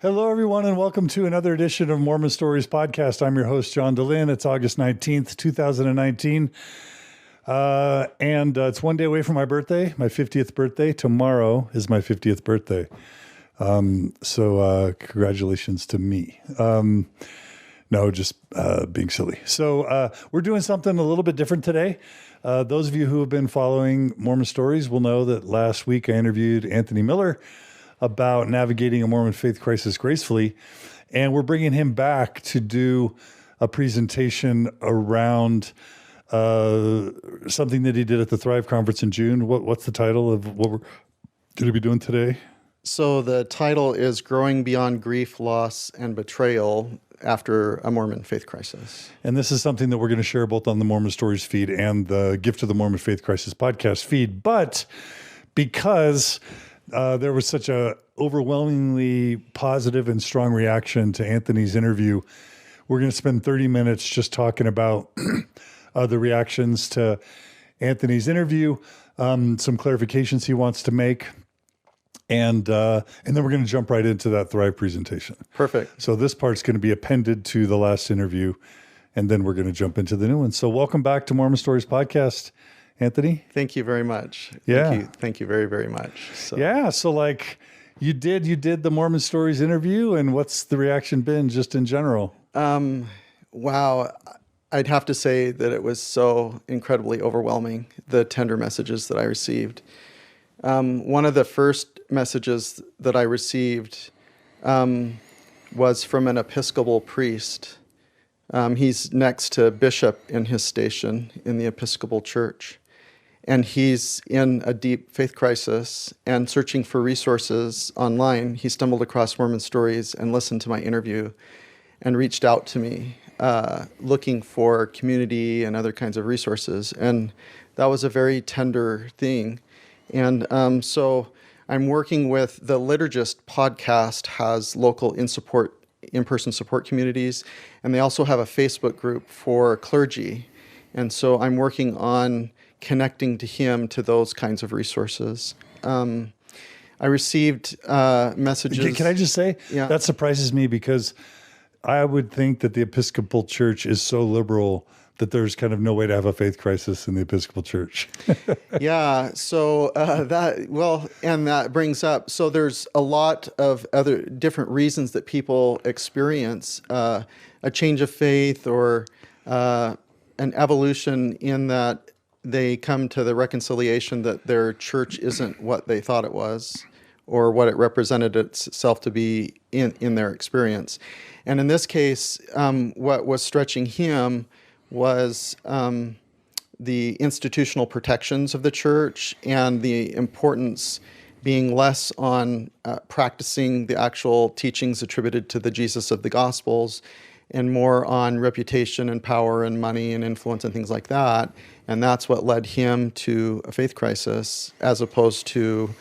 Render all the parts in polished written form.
Hello, everyone, and welcome to another edition of Mormon Stories podcast. I'm your host, John DeLynn. It's August 19th, 2019, and it's one day away from my birthday, my 50th birthday. Tomorrow is my 50th birthday, so congratulations to me. No, just being silly. So we're doing something a little bit different today. Those of you who have been following Mormon Stories will know that last week I interviewed Anthony Miller about navigating a Mormon faith crisis gracefully. And we're bringing him back to do a presentation around something that he did at the Thrive Conference in June. What's the title of what we're going to be doing today? So the title is Growing Beyond Grief, Loss, and Betrayal After a Mormon Faith Crisis. And this is something that we're going to share both on the Mormon Stories feed and the Gift of the Mormon Faith Crisis podcast feed. But because there was such a overwhelmingly positive and strong reaction to Anthony's interview, we're going to spend 30 minutes just talking about the reactions to Anthony's interview, some clarifications he wants to make, and then we're going to jump right into that Thrive presentation. Perfect. So this part's going to be appended to the last interview, and then we're going to jump into the new one. So welcome back to Mormon Stories podcast, Anthony. Thank you very much. Yeah. Thank you very, very much. So like you did the Mormon Stories interview, and what's the reaction been just in general? Wow. I'd have to say that it was so incredibly overwhelming, the tender messages that I received. One of the first messages that I received was from an Episcopal priest. He's next to bishop in his station in the Episcopal Church. And he's in a deep faith crisis and searching for resources online. He stumbled across Mormon Stories and listened to my interview and reached out to me looking for community and other kinds of resources. And that was a very tender thing. And so I'm working with the Liturgist podcast has local in-person support communities, and they also have a Facebook group for clergy. And so I'm working on connecting to him to those kinds of resources. I received messages. Can I just say, that surprises me because I would think that the Episcopal Church is so liberal that there's kind of no way to have a faith crisis in the Episcopal Church. Yeah, so that brings up, so there's a lot of other different reasons that people experience a change of faith or an evolution in that they come to the reconciliation that their church isn't what they thought it was or what it represented itself to be in their experience. And in this case, what was stretching him was the institutional protections of the church and the importance being less on practicing the actual teachings attributed to the Jesus of the Gospels and more on reputation and power and money and influence and things like that. And that's what led him to a faith crisis as opposed to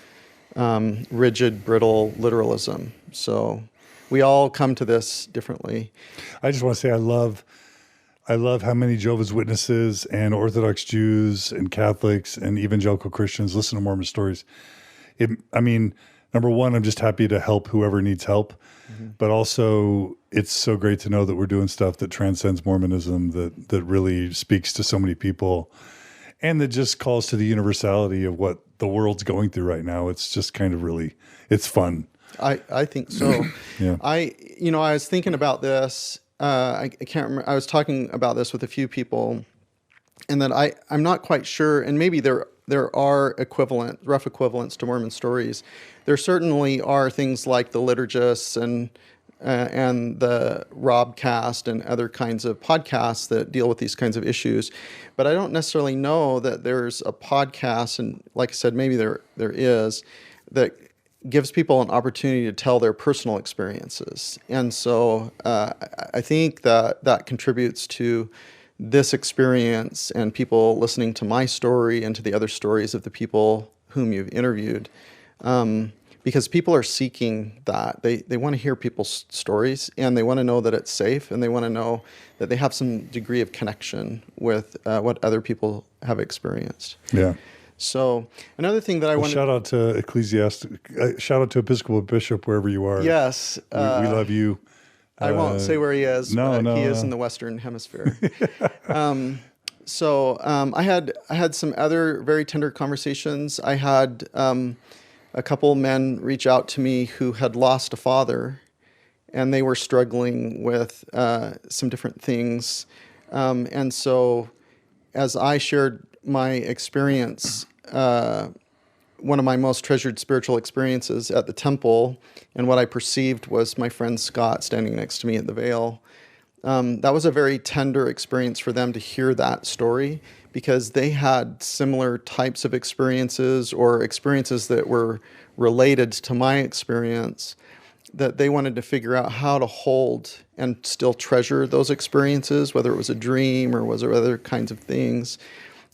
rigid, brittle literalism. So we all come to this differently. I just want to say I love how many Jehovah's Witnesses and Orthodox Jews and Catholics and evangelical Christians listen to Mormon Stories. Number one, I'm just happy to help whoever needs help. Mm-hmm. But also, it's so great to know that we're doing stuff that transcends Mormonism, that really speaks to so many people, and that just calls to the universality of what the world's going through right now. It's just kind of really, it's fun. I think so. Yeah. I was thinking about this. I can't remember. I was talking about this with a few people, and that I'm not quite sure, and maybe there are rough equivalents to Mormon Stories. There certainly are things like the Liturgists and the Robcast and other kinds of podcasts that deal with these kinds of issues. But I don't necessarily know that there's a podcast, and like I said, maybe there is, that gives people an opportunity to tell their personal experiences. And so I think that contributes to this experience and people listening to my story and to the other stories of the people whom you've interviewed. Because people are seeking that. They want to hear people's stories, and they want to know that it's safe, and they want to know that they have some degree of connection with what other people have experienced. Yeah. So another thing that I wanted... Shout out to shout out to Episcopal Bishop, wherever you are. Yes. We love you. I won't say where he is, but he is in the Western Hemisphere. I had some other very tender conversations. I had a couple men reach out to me who had lost a father, and they were struggling with some different things. And so as I shared my experience, one of my most treasured spiritual experiences at the temple, and what I perceived was my friend Scott standing next to me at the veil. That was a very tender experience for them to hear that story, because they had similar types of experiences or experiences that were related to my experience, that they wanted to figure out how to hold and still treasure those experiences, whether it was a dream or was it other kinds of things.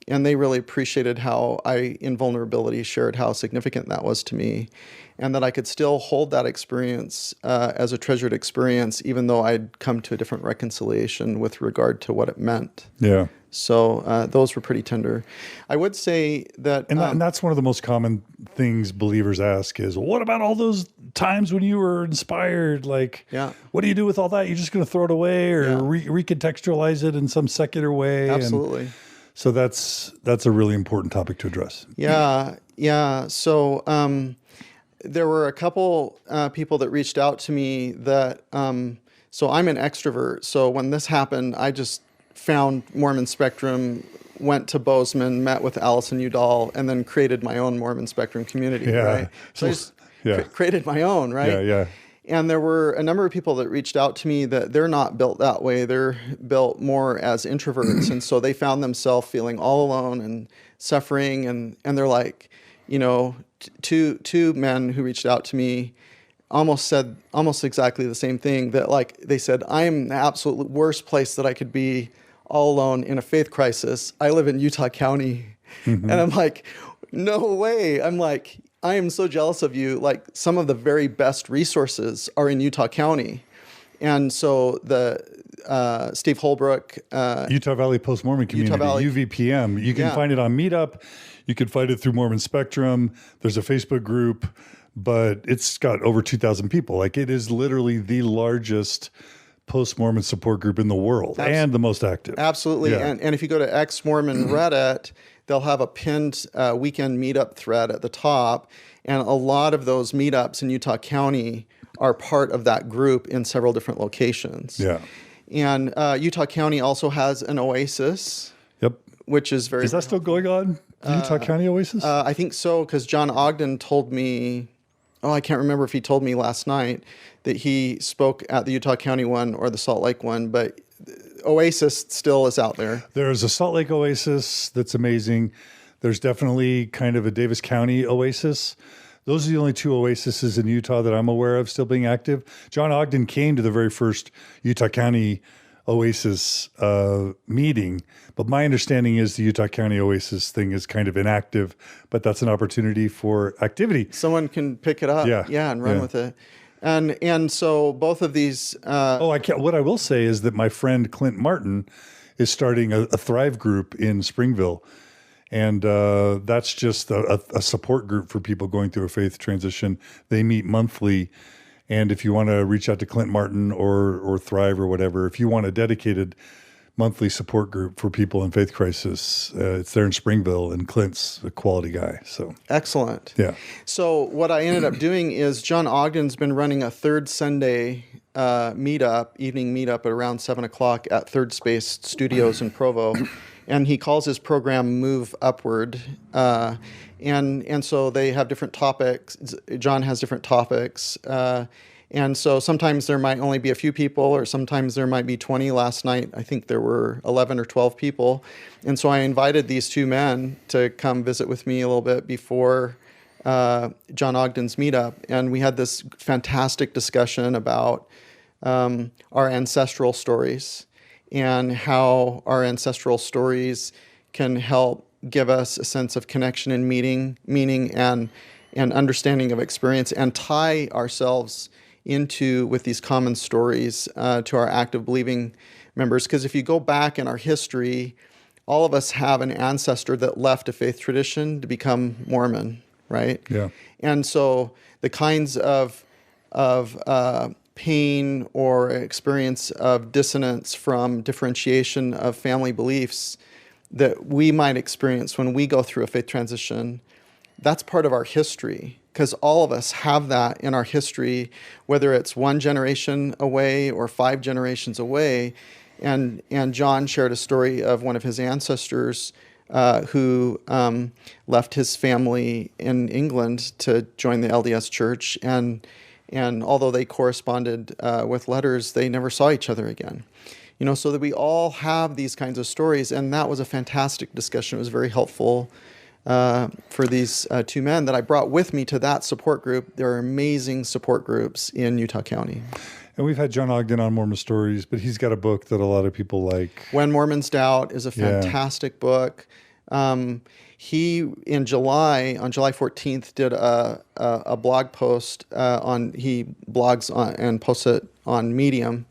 And they really appreciated how I, in vulnerability, shared how significant that was to me, and that I could still hold that experience as a treasured experience, even though I'd come to a different reconciliation with regard to what it meant. Yeah. So those were pretty tender. I would say that... And that's one of the most common things believers ask is, well, what about all those times when you were inspired? Like, what do you do with all that? You're just going to throw it away or recontextualize it in some secular way? Absolutely. And so that's a really important topic to address. Yeah. So there were a couple people that reached out to me that... so I'm an extrovert. So when this happened, I just found Mormon Spectrum, went to Bozeman, met with Allison Udall, and then created my own Mormon Spectrum community, right? So I just created my own, right? Yeah. And there were a number of people that reached out to me that they're not built that way. They're built more as introverts. And so they found themselves feeling all alone and suffering. And they're like, two men who reached out to me almost said almost exactly the same thing, that like, they said, I'm the absolute worst place that I could be, all alone in a faith crisis. I live in Utah County. And I'm like, no way. I'm like, I am so jealous of you. Like, some of the very best resources are in Utah County. And so the Steve Holbrook, Utah Valley Post-Mormon Community, UVPM, you can find it on Meetup. You can find it through Mormon Spectrum. There's a Facebook group, but it's got over 2,000 people. Like, it is literally the largest post-Mormon support group in the world and the most active. Absolutely. Yeah. And if you go to ex-Mormon Reddit, they'll have a pinned weekend meetup thread at the top. And a lot of those meetups in Utah County are part of that group in several different locations. Yeah. And Utah County also has an Oasis. Yep. Which is very... Is that still going on? The Utah County Oasis? I think so, because John Ogden told me... I can't remember if he told me last night that he spoke at the Utah County one or the Salt Lake one, but Oasis still is out there. There's a Salt Lake Oasis that's amazing. There's definitely kind of a Davis County Oasis. Those are the only two oases in Utah that I'm aware of still being active. John Ogden came to the very first Utah County Oasis meeting, but my understanding is the Utah County Oasis thing is kind of inactive, but that's an opportunity for activity. Someone can pick it up, and run with it. And so both of these... What I will say is that my friend Clint Martin is starting a Thrive group in Springville, and that's just a support group for people going through a faith transition. They meet monthly. And if you want to reach out to Clint Martin or Thrive or whatever, if you want a dedicated monthly support group for people in faith crisis, it's there in Springville, and Clint's a quality guy. So excellent. Yeah. So what I ended up doing is John Ogden's been running a third Sunday evening meetup at around 7:00 at Third Space Studios in Provo. And he calls his program Move Upward. And so they have different topics. John has different topics. And so sometimes there might only be a few people, or sometimes there might be 20. Last night, I think there were 11 or 12 people. And so I invited these two men to come visit with me a little bit before John Ogden's meetup. And we had this fantastic discussion about our ancestral stories and how our ancestral stories can help give us a sense of connection and meaning and understanding of experience, and tie ourselves with these common stories to our active believing members. Because if you go back in our history, all of us have an ancestor that left a faith tradition to become Mormon, right? Yeah. And so the kinds of pain or experience of dissonance from differentiation of family beliefs that we might experience when we go through a faith transition, that's part of our history, because all of us have that in our history, whether it's one generation away or 5 generations away. And John shared a story of one of his ancestors who left his family in England to join the LDS Church, and although they corresponded with letters, they never saw each other again. So that we all have these kinds of stories, and that was a fantastic discussion. It was very helpful for these 2 men that I brought with me to that support group. There are amazing support groups in Utah County. And we've had John Ogden on Mormon Stories, but he's got a book that a lot of people like. When Mormons Doubt is a fantastic book. He, on July 14th, did a blog post he blogs on and posts it on Medium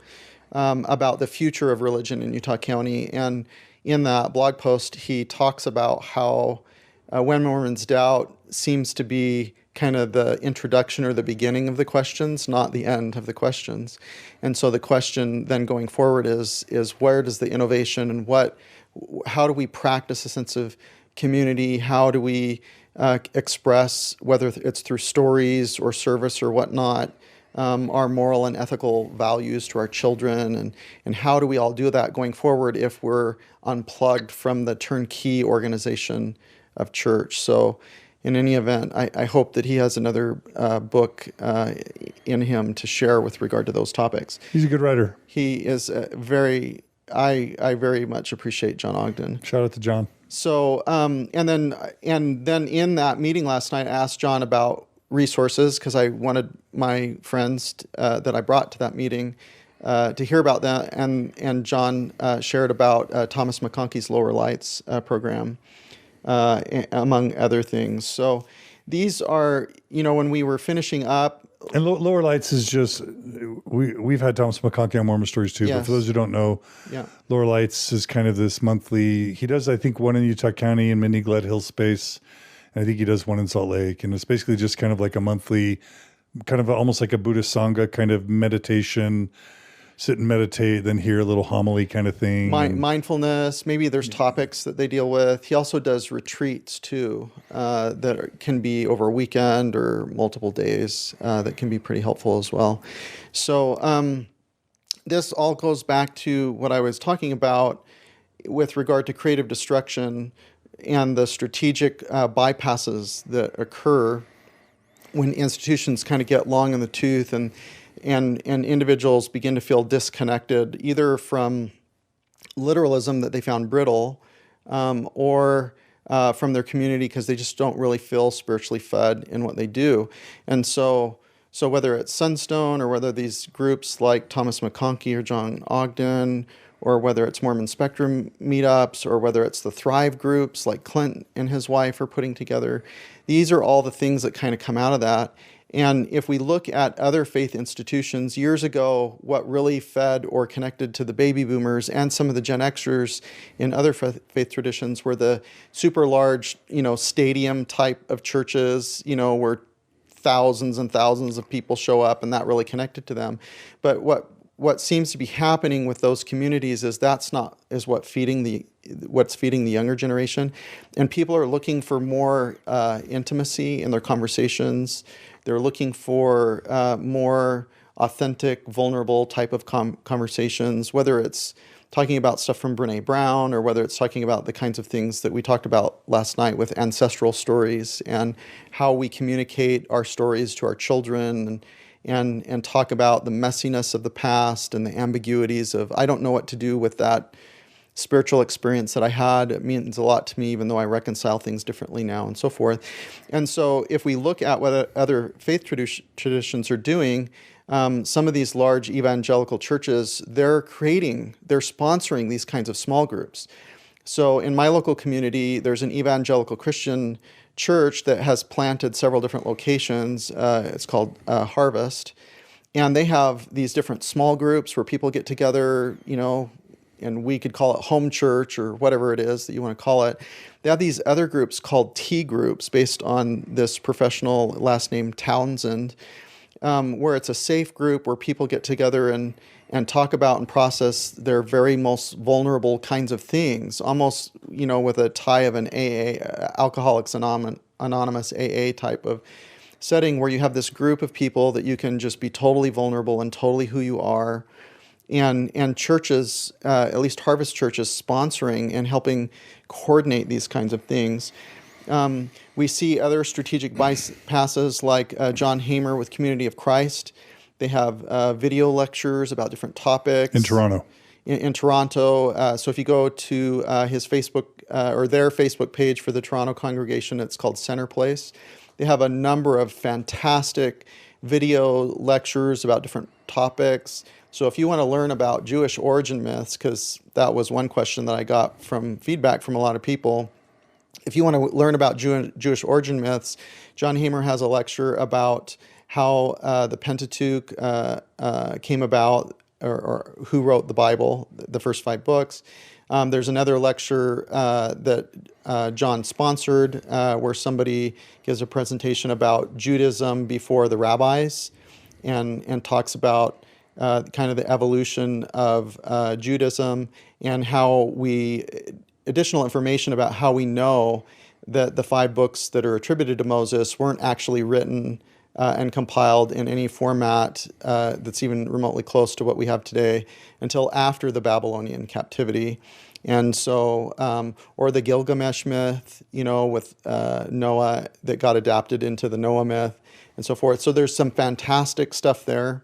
about the future of religion in Utah County. And in that blog post, he talks about how When Mormons Doubt seems to be kind of the introduction or the beginning of the questions, not the end of the questions. And so the question then going forward is where does the innovation and how do we practice a sense of community? How do we express, whether it's through stories or service or whatnot, our moral and ethical values to our children, and how do we all do that going forward if we're unplugged from the turnkey organization of church? So in any event, I hope that he has another book in him to share with regard to those topics. He's a good writer. He is I very much appreciate John Ogden. Shout out to John. So, and then in that meeting last night, I asked John about resources, because I wanted my friends that I brought to that meeting to hear about that. And John shared about Thomas McConkey's Lower Lights program, among other things. So these are, when we were finishing up. And Lower Lights is just, we've had Thomas McConkey on Mormon Stories too, but for those who don't know, Lower Lights is kind of this monthly, he does, I think, one in Utah County in Minnie Gled Hill space, and I think he does one in Salt Lake, and it's basically just kind of like a monthly, kind of almost like a Buddhist Sangha kind of meditation, sit and meditate, then hear a little homily kind of thing. Mindfulness, maybe there's topics that they deal with. He also does retreats too, that can be over a weekend or multiple days, that can be pretty helpful as well. So this all goes back to what I was talking about with regard to creative destruction and the strategic bypasses that occur when institutions kind of get long in the tooth and individuals begin to feel disconnected, either from literalism that they found brittle, or from their community because they just don't really feel spiritually fed in what they do. And so whether it's Sunstone or whether these groups like Thomas McConkey or John Ogden, or whether it's Mormon Spectrum meetups, or whether it's the Thrive groups like Clint and his wife are putting together, these are all the things that kind of come out of that. And if we look at other faith institutions, years ago, what really fed or connected to the baby boomers and some of the Gen Xers in other faith traditions were the super large, stadium type of churches, where thousands and thousands of people show up, and that really connected to them. But what seems to be happening with those communities is what's feeding the younger generation, and people are looking for more intimacy in their conversations. They're looking for more authentic, vulnerable type of conversations, whether it's talking about stuff from Brene Brown or whether it's talking about the kinds of things that we talked about last night with ancestral stories and how we communicate our stories to our children, and talk about the messiness of the past and the ambiguities of, I don't know what to do with that spiritual experience that I had. It means a lot to me, even though I reconcile things differently now, and so forth. And so if we look at what other faith traditions are doing, some of these large evangelical churches, they're sponsoring these kinds of small groups. So in my local community, there's an evangelical Christian church that has planted several different locations. It's called Harvest. And they have these different small groups where people get together, we could call it home church or whatever it is that you want to call it. They have these other groups called T groups based on this professional last name Townsend, where it's a safe group where people get together and talk about and process their very most vulnerable kinds of things, almost, with a tie of an AA, Alcoholics Anonymous AA type of setting, where you have this group of people that you can just be totally vulnerable and totally who you are. And churches, at least Harvest churches, sponsoring and helping coordinate these kinds of things. We see other strategic bypasses like John Hamer with Community of Christ. They have video lectures about different topics. In Toronto. In Toronto. So if you go to his Facebook or their Facebook page for the Toronto congregation, it's called Center Place. They have a number of fantastic video lectures about different topics. So if you want to learn about Jewish origin myths, because that was one question that I got from feedback from a lot of people, if you want to learn about Jewish origin myths, John Hamer has a lecture about how the Pentateuch came about, or who wrote the Bible, the first 5 books. There's another lecture that John sponsored where somebody gives a presentation about Judaism before the rabbis and talks about kind of the evolution of Judaism and how additional information about how we know that the 5 books that are attributed to Moses weren't actually written and compiled in any format that's even remotely close to what we have today until after the Babylonian captivity. And so, or the Gilgamesh myth, with Noah that got adapted into the Noah myth and so forth. So there's some fantastic stuff there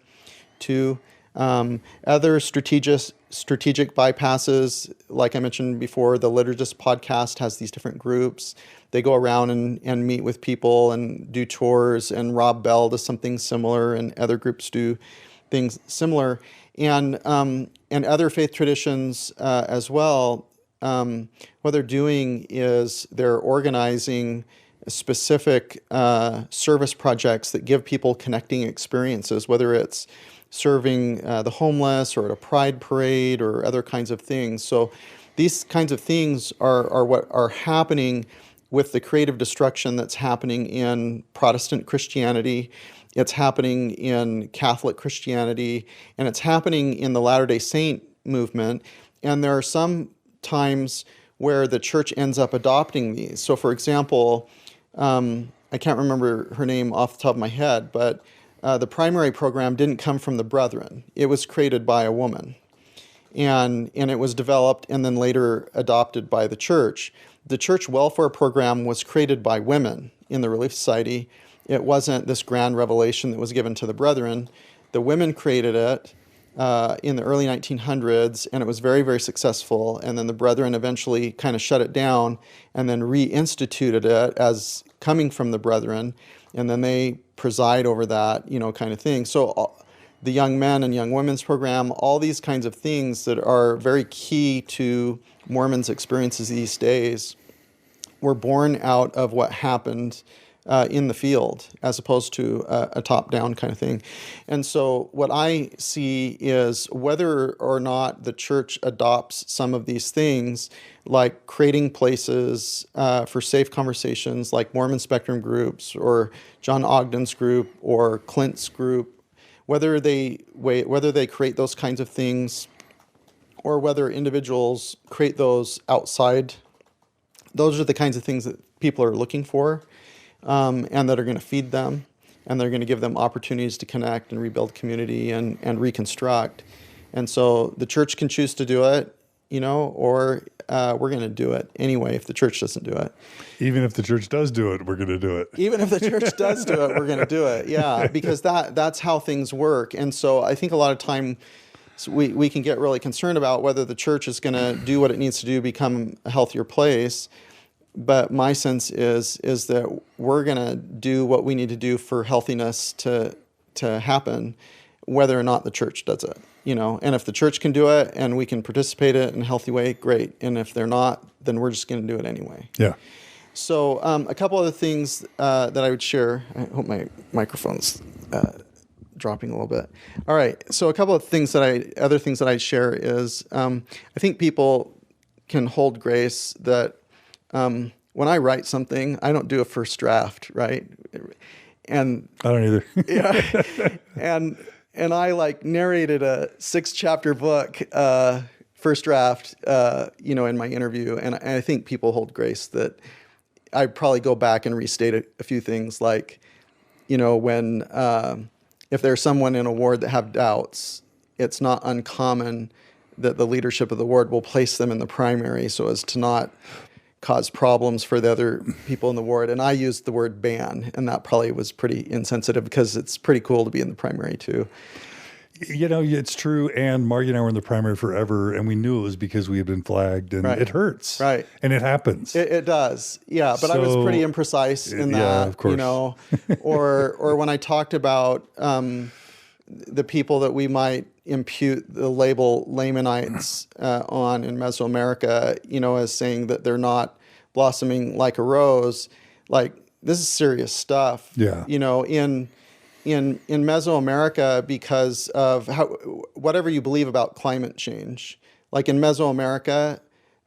too. Other strategic bypasses, like I mentioned before, the Liturgist podcast has these different groups. They go around and meet with people and do tours, and Rob Bell does something similar, and other groups do things similar. And other faith traditions as well, what they're doing is they're organizing specific service projects that give people connecting experiences, whether it's serving the homeless or at a pride parade or other kinds of things. So these kinds of things are what are happening with the creative destruction that's happening in Protestant Christianity. It's happening in Catholic Christianity, and it's happening in the Latter-day Saint movement. And there are some times where the church ends up adopting these. So for example, I can't remember her name off the top of my head, but the primary program didn't come from the Brethren. It was created by a woman. And it was developed and then later adopted by the church. The church welfare program was created by women in the Relief Society. It wasn't this grand revelation that was given to the Brethren. The women created it in the early 1900s, and it was very, very successful. And then the Brethren eventually kind of shut it down and then reinstituted it as coming from the Brethren. And then they preside over that, kind of thing. So the young men and young women's program, all these kinds of things that are very key to Mormons' experiences these days were born out of what happened in the field as opposed to a top-down kind of thing. And so what I see is whether or not the church adopts some of these things, like creating places for safe conversations like Mormon Spectrum groups or John Ogden's group or Clint's group, whether they create those kinds of things or whether individuals create those outside, those are the kinds of things that people are looking for. And that are going to feed them, and they're going to give them opportunities to connect and rebuild community and reconstruct. And so the church can choose to do it, or we're going to do it anyway if the church doesn't do it. Even if the church does do it, we're going to do it. Even if the church does do it, we're going to do it. Yeah, because that's how things work. And so I think a lot of time we can get really concerned about whether the church is going to do what it needs to do, become a healthier place. But my sense is that we're going to do what we need to do for healthiness to happen, whether or not the church does it. And if the church can do it and we can participate in it in a healthy way, great. And if they're not, then we're just going to do it anyway. Yeah. So a couple other things that I would share. I hope my microphone's dropping a little bit. All right. So a couple of other things that I share is, I think people can hold grace that when I write something, I don't do a first draft, right? And I don't either. yeah, and I like narrated a 6-chapter book, first draft, in my interview, and I think people hold grace that I probably go back and restate a few things, like, when if there's someone in a ward that have doubts, it's not uncommon that the leadership of the ward will place them in the primary so as to not cause problems for the other people in the ward. And I used the word ban, and that probably was pretty insensitive because it's pretty cool to be in the primary too. It's true. And Margie and I were in the primary forever, and we knew it was because we had been flagged, and Right. it hurts. Right. And it happens. It does. Yeah. But I was pretty imprecise in that, yeah, of course. or when I talked about the people that we might impute the label Lamanites on in Mesoamerica, as saying that they're not blossoming like a rose, like this is serious stuff. Yeah. In Mesoamerica, because of whatever you believe about climate change, like in Mesoamerica,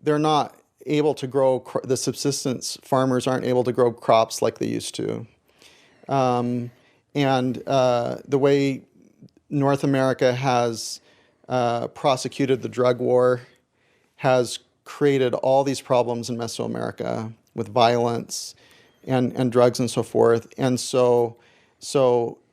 they're not able to grow, the subsistence farmers aren't able to grow crops like they used to. And the way North America has prosecuted the drug war has created all these problems in Mesoamerica with violence and drugs and so forth. And so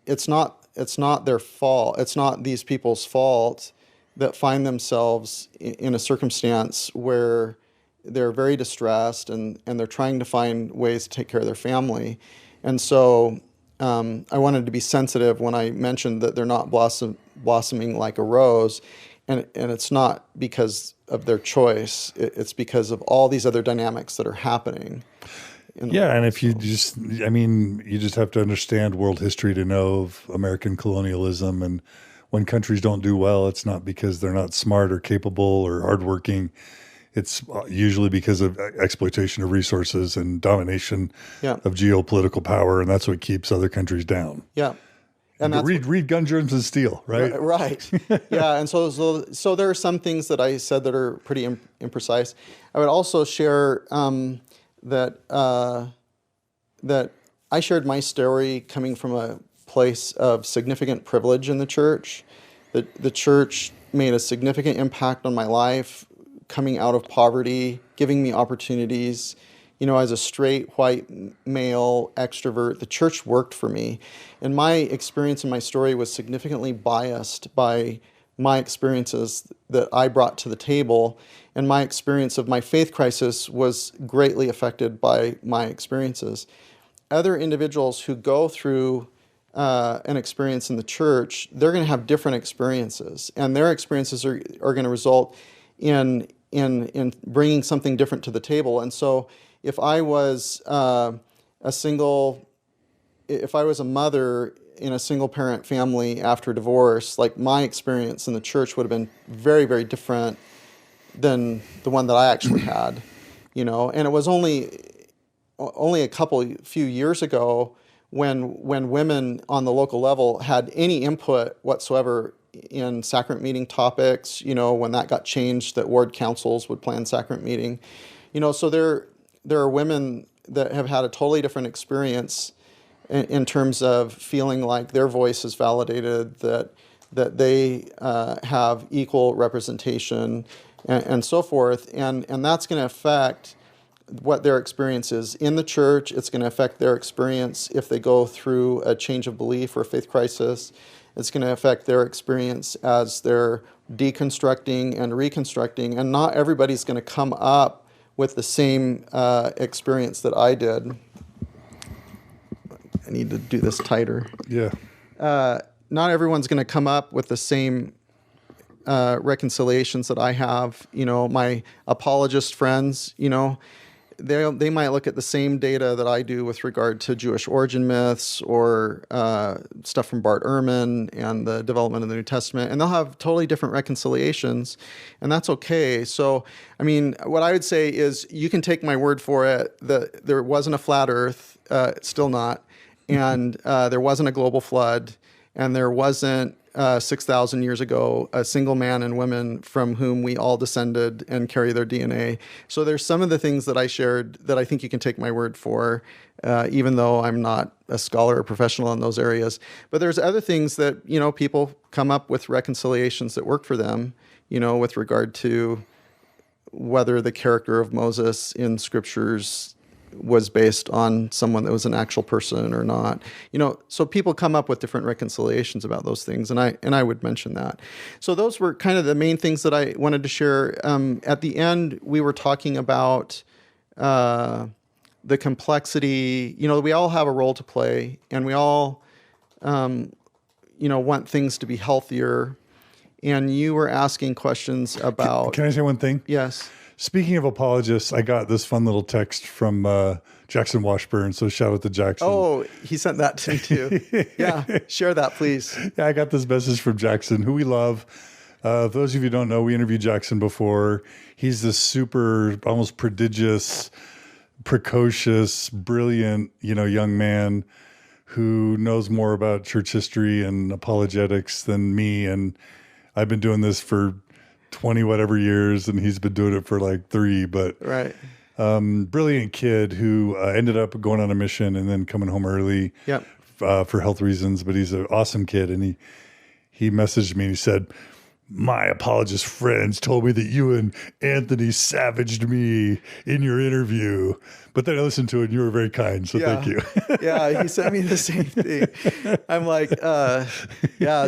it's not their fault. It's not these people's fault that find themselves in a circumstance where they're very distressed and they're trying to find ways to take care of their family. And so I wanted to be sensitive when I mentioned that they're not blossoming like a rose, and it's not because of their choice. It's because of all these other dynamics that are happening. Yeah, and if you just have to understand world history to know of American colonialism, and when countries don't do well, it's not because they're not smart or capable or hardworking. It's usually because of exploitation of resources and domination of geopolitical power, and that's what keeps other countries down. Yeah. And that's read Gun, Germs, and Steel, right? Right. Yeah. And so there are some things that I said that are pretty imprecise. I would also share that I shared my story coming from a place of significant privilege in the church. The church made a significant impact on my life, coming out of poverty, giving me opportunities. As a straight white male extrovert, the church worked for me. And my experience in my story was significantly biased by my experiences that I brought to the table. And my experience of my faith crisis was greatly affected by my experiences. Other individuals who go through an experience in the church, they're going to have different experiences. And their experiences are going to result in bringing something different to the table. And so if I was a mother in a single parent family after divorce, like my experience in the church would have been very, very different than the one that I actually had, and it was only a few years ago when women on the local level had any input whatsoever in sacrament meeting topics, when that got changed, that ward councils would plan sacrament meeting, so there are women that have had a totally different experience in terms of feeling like their voice is validated, that they have equal representation and so forth, and that's going to affect what their experience is in the church. It's going to affect their experience if they go through a change of belief or a faith crisis. It's going to affect their experience as they're deconstructing and reconstructing, and not everybody's going to come up with the same experience that I did. I need to do this tighter. Yeah. Not everyone's going to come up with the same reconciliations that I have. My apologist friends, they might look at the same data that I do with regard to Jewish origin myths or stuff from Bart Ehrman and the development of the New Testament, and they'll have totally different reconciliations, and that's okay. So, what I would say is you can take my word for it that there wasn't a flat earth, still not, and there wasn't a global flood, and there wasn't 6,000 years ago a single man and woman from whom we all descended and carry their DNA. So there's some of the things that I shared that I think you can take my word for, even though I'm not a scholar or professional in those areas. But there's other things that, people come up with reconciliations that work for them, with regard to whether the character of Moses in scriptures was based on someone that was an actual person or not. So people come up with different reconciliations about those things, and I would mention that. So those were kind of the main things that I wanted to share. At the end, we were talking about the complexity. We all have a role to play, and we all, want things to be healthier. And you were asking questions about... Can I say one thing? Yes. Speaking of apologists, I got this fun little text from Jackson Washburn. So shout out to Jackson. Oh, he sent that to me too. Yeah, share that, please. Yeah, I got this message from Jackson, who we love. For those of you who don't know, we interviewed Jackson before. He's this super, almost prodigious, precocious, brilliant, young man who knows more about church history and apologetics than me. And I've been doing this for 20 whatever years, and he's been doing it for like 3, but right. Brilliant kid who ended up going on a mission and then coming home early for health reasons, but he's an awesome kid. And he messaged me and he said, "My apologist friends told me that you and Anthony savaged me in your interview, but then I listened to it and you were very kind, so thank you." Yeah, he sent me the same thing. I'm like,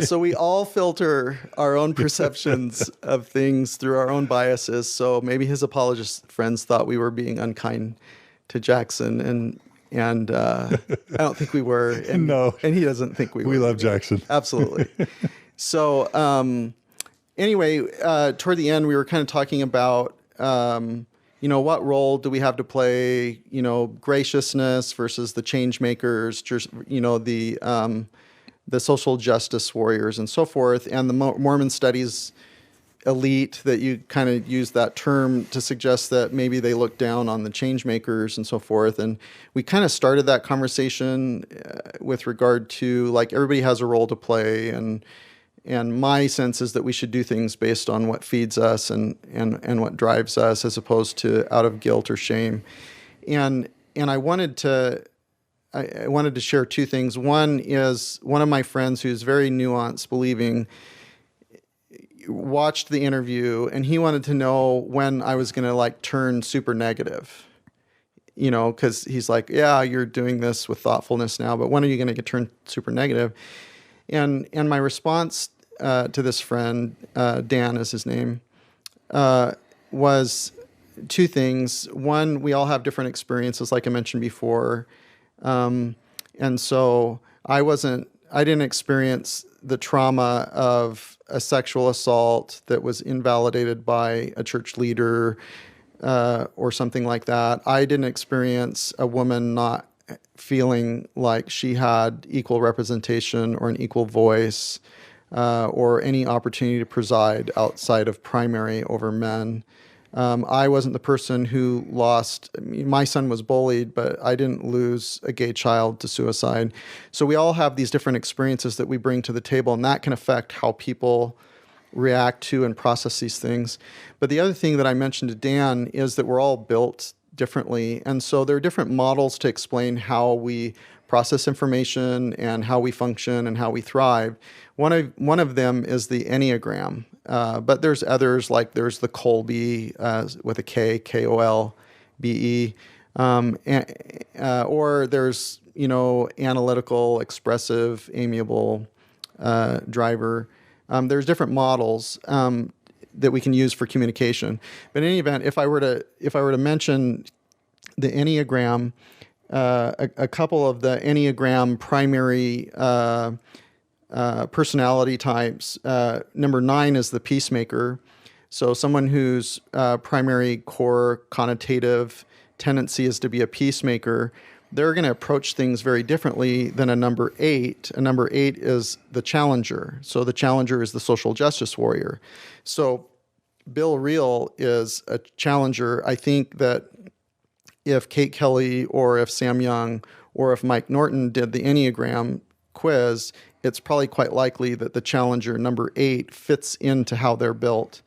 so we all filter our own perceptions of things through our own biases. So maybe his apologist friends thought we were being unkind to Jackson, and I don't think we were. And, no. And he doesn't think we were. We love Jackson. Absolutely. So, anyway, toward the end, we were kind of talking about, what role do we have to play, graciousness versus the changemakers, the social justice warriors and so forth, and the Mormon Studies elite, that you kind of use that term to suggest that maybe they look down on the changemakers and so forth. And we kind of started that conversation with regard to, like, everybody has a role to play, and my sense is that we should do things based on what feeds us and what drives us, as opposed to out of guilt or shame. And I wanted to share 2 things. One is, one of my friends who's very nuanced believing watched the interview, and he wanted to know when I was going to turn super negative. Because he's like, "Yeah, you're doing this with thoughtfulness now, but when are you going to turn super negative?" And my response to this friend, Dan is his name, was 2 things. One, we all have different experiences, like I mentioned before. And so I didn't experience the trauma of a sexual assault that was invalidated by a church leader or something like that. I didn't experience a woman not feeling like she had equal representation or an equal voice or any opportunity to preside outside of primary over men. I wasn't the person who lost. My son was bullied, but I didn't lose a gay child to suicide. So we all have these different experiences that we bring to the table, and that can affect how people react to and process these things. But the other thing that I mentioned to Dan is that we're all built differently, and so there are different models to explain how we process information and how we function and how we thrive. One of them is the Enneagram, but there's others, like there's the Kolbe with a K, Kolbe, or there's analytical, expressive, amiable driver. There's different models that we can use for communication. But in any event, if I were to mention the Enneagram, a couple of the Enneagram primary personality types. Number 9 is the peacemaker. So someone whose primary core connotative tendency is to be a peacemaker, they're going to approach things very differently than a number 8. A number 8 is the challenger. So the challenger is the social justice warrior. So Bill Reel is a challenger. I think that if Kate Kelly or if Sam Young or if Mike Norton did the Enneagram quiz it's probably quite likely that the challenger number 8 fits into how they're built.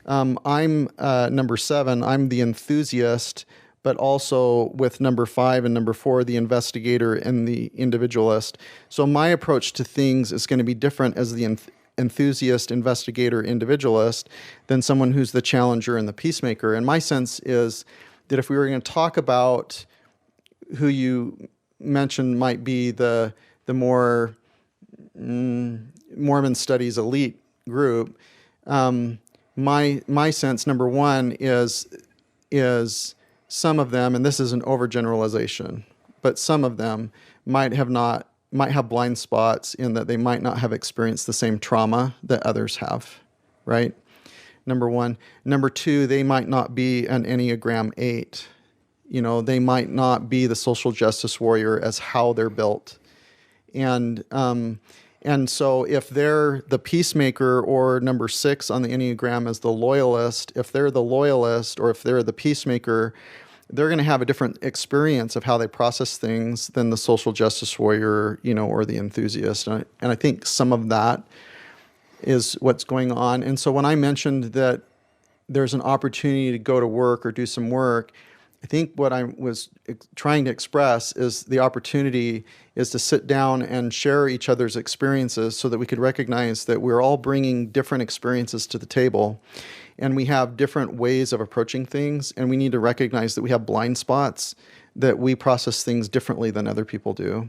I'm number 7. I'm the enthusiast, but also with number 5 and number 4, the investigator and the individualist. So my approach to things is going to be different as the enthusiast, investigator, individualist than someone who's the challenger and the peacemaker. And my sense is that if we were going to talk about who you mentioned might be the more Mormon studies elite group, my sense, number 1, is some of them, and this is an overgeneralization, but some of them might have blind spots in that they might not have experienced the same trauma that others have, right? Number 1. Number 2, they might not be an Enneagram 8. They might not be the social justice warrior as how they're built. And so if they're the peacemaker, or number 6 on the Enneagram as the loyalist, if they're the loyalist or if they're the peacemaker, they're going to have a different experience of how they process things than the social justice warrior, or the enthusiast. And I think some of that is what's going on. And so when I mentioned that there's an opportunity to go to work or do some work, I think what I was trying to express is the opportunity is to sit down and share each other's experiences so that we could recognize that we're all bringing different experiences to the table, and we have different ways of approaching things, and we need to recognize that we have blind spots, that we process things differently than other people do.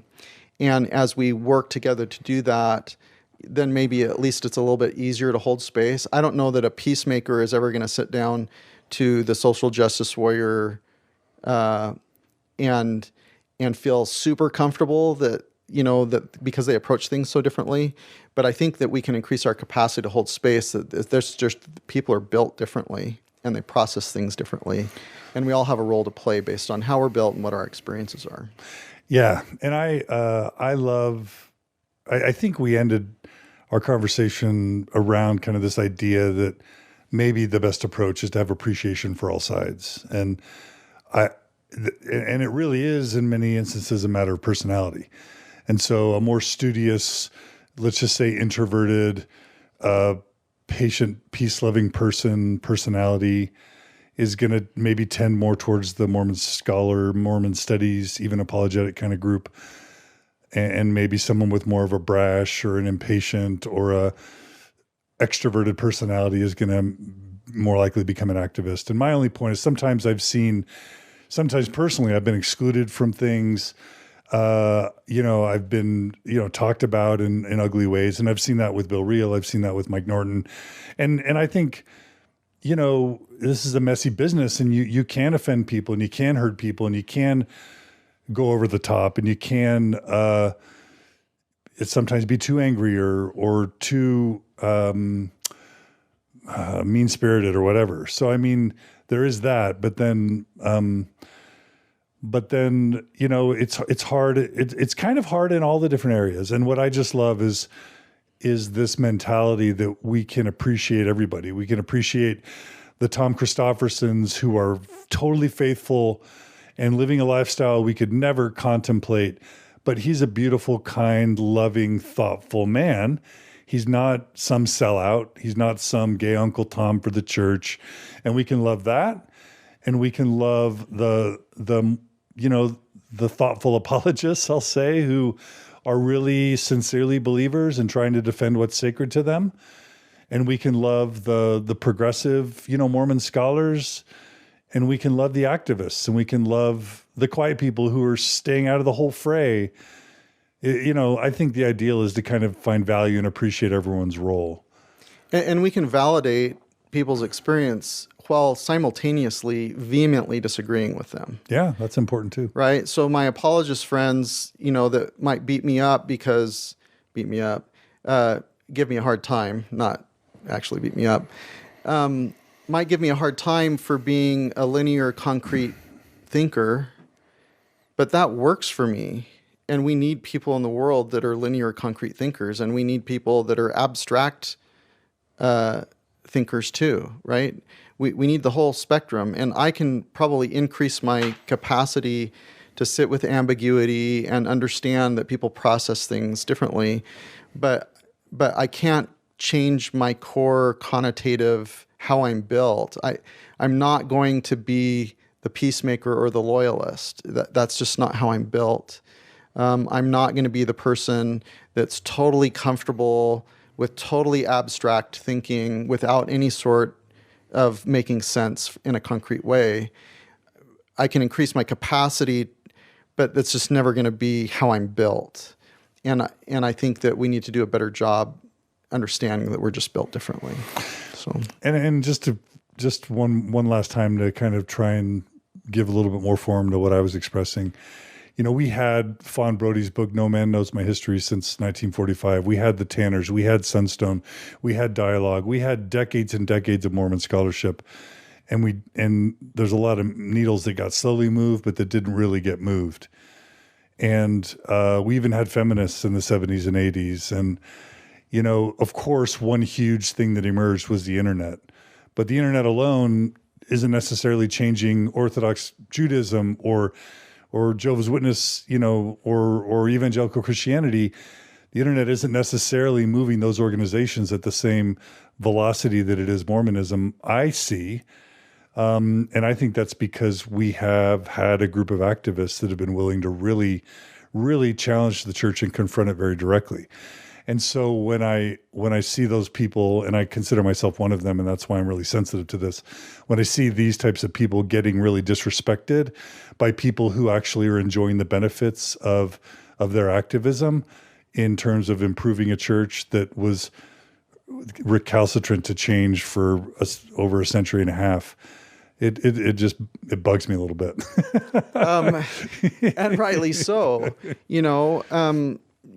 And as we work together to do that, then maybe at least it's a little bit easier to hold space. I don't know that a peacemaker is ever going to sit down to the social justice warrior and feel super comfortable that because they approach things so differently. But I think that we can increase our capacity to hold space. That there's just people are built differently and they process things differently, and we all have a role to play based on how we're built and what our experiences are. Yeah, and I think we ended our conversation around kind of this idea that maybe the best approach is to have appreciation for all sides, and it really is in many instances a matter of personality. And so a more studious, let's just say introverted, patient, peace-loving personality is going to maybe tend more towards the Mormon scholar, Mormon studies, even apologetic kind of group. And maybe someone with more of a brash or an impatient or a extroverted personality is going to more likely become an activist. And my only point is sometimes personally, I've been excluded from things. I've been, talked about in ugly ways. And I've seen that with Bill Reel. I've seen that with Mike Norton. And I think, this is a messy business, and you can offend people and you can hurt people and you can go over the top and you can, sometimes be too angry or too, mean-spirited or whatever. So, I mean, there is that, but then, it's hard. It's kind of hard in all the different areas. And what I just love is this mentality that we can appreciate everybody. We can appreciate the Tom Christoffersons who are totally faithful and living a lifestyle we could never contemplate, but he's a beautiful, kind, loving, thoughtful man. He's not some sellout. He's not some gay Uncle Tom for the church. And we can love that. And we can love the thoughtful apologists, I'll say, who are really sincerely believers and trying to defend what's sacred to them. And we can love the progressive, Mormon scholars, and we can love the activists, and we can love the quiet people who are staying out of the whole fray. I think the ideal is to kind of find value and appreciate everyone's role. And we can validate people's experience while simultaneously vehemently disagreeing with them. Yeah, that's important too. Right? So my apologist friends, that might give me a hard time, not actually beat me up, might give me a hard time for being a linear, concrete thinker, but that works for me. And we need people in the world that are linear, concrete thinkers, and we need people that are abstract thinkers too, right? We need the whole spectrum, and I can probably increase my capacity to sit with ambiguity and understand that people process things differently but I can't change my core connotative how I'm built. I'm not going to be the peacemaker or the loyalist. That's just not how I'm built. I'm not going to be the person that's totally comfortable with totally abstract thinking without any sort of making sense in a concrete way. I can increase my capacity, but that's just never going to be how I'm built. And I think that we need to do a better job understanding that we're just built differently. So and just one last time to kind of try and give a little bit more form to what I was expressing. You know, we had Fawn Brody's book, No Man Knows My History, since 1945. We had the Tanners. We had Sunstone. We had Dialogue. We had decades and decades of Mormon scholarship. And there's a lot of needles that got slowly moved, but that didn't really get moved. And we even had feminists in the 70s and 80s. And, you know, of course, one huge thing that emerged was the internet. But the internet alone isn't necessarily changing Orthodox Judaism or Jehovah's Witness, you know, or evangelical Christianity. The internet isn't necessarily moving those organizations at the same velocity that it is Mormonism, I see. And I think that's because we have had a group of activists that have been willing to really, really challenge the church and confront it very directly. And so when I see those people, and I consider myself one of them, and that's why I'm really sensitive to this, when I see these types of people getting really disrespected by people who actually are enjoying the benefits of their activism in terms of improving a church that was recalcitrant to change for over a century and a half, it just bugs me a little bit. And rightly so.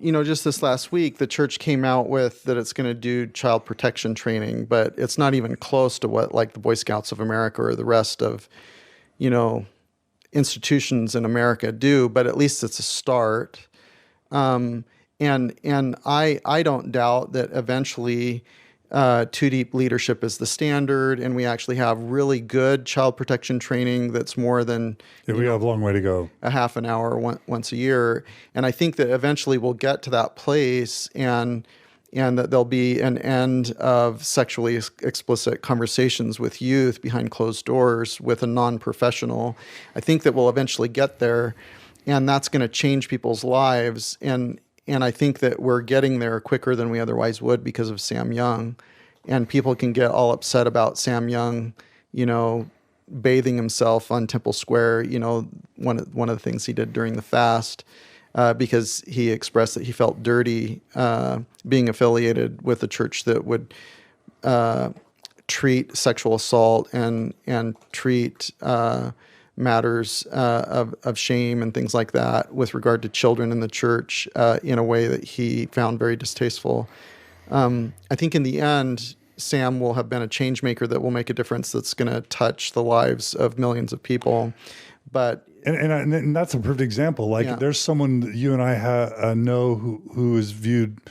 Just this last week, the church came out with that it's going to do child protection training, but it's not even close to what like the Boy Scouts of America or the rest of, institutions in America do, but at least it's a start. And I don't doubt that eventually Two Deep leadership is the standard, and we actually have really good child protection training that's more than we have a long way to go. A half an hour once a year. And I think that eventually we'll get to that place, and that there'll be an end of sexually explicit conversations with youth behind closed doors with a non-professional. I think that we'll eventually get there, and that's going to change people's lives. And I think that we're getting there quicker than we otherwise would because of Sam Young. And people can get all upset about Sam Young, bathing himself on Temple Square, one of the things he did during the fast, because he expressed that he felt dirty being affiliated with a church that would treat sexual assault and treat matters of shame and things like that with regard to children in the church in a way that he found very distasteful. I think in the end, Sam will have been a change maker that will make a difference that's going to touch the lives of millions of people. But and that's a perfect example. Like there's someone that you and I know who is viewed